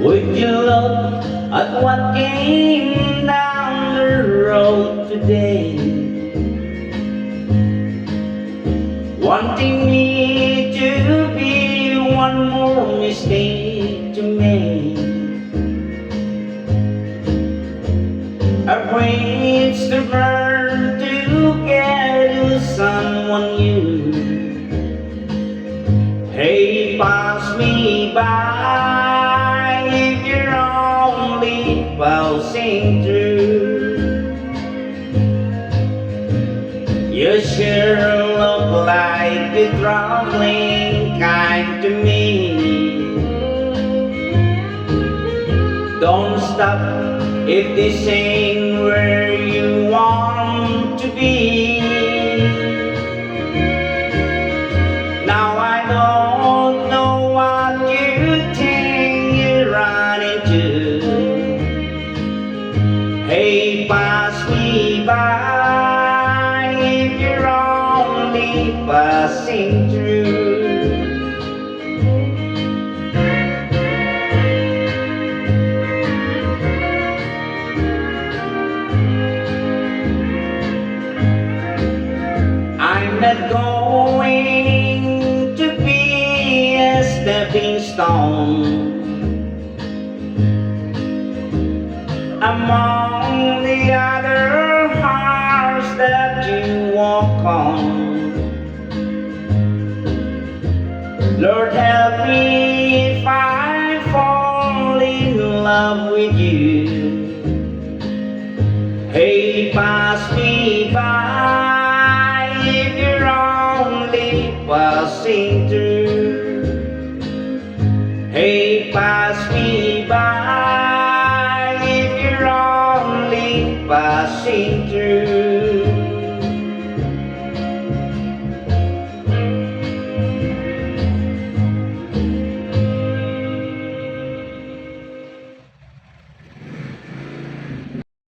Would you look at what came down the road today? Wanting me to be one more mistake to make. A bridge to burn to get to someone new. Hey, pass me by if you're only passing through. You sure look like a traveling kind to me. Don't stop if this ain't where you want to be. Now I don't know what you think you're running to. Hey, pass me by if you're only passing through. I'm not going to be a stepping stone among the other hearts that you walk on. Lord, help me if I fall in love with you. Hey, pass me by if you're only passing through. Hey, pass me by if you're only passing through.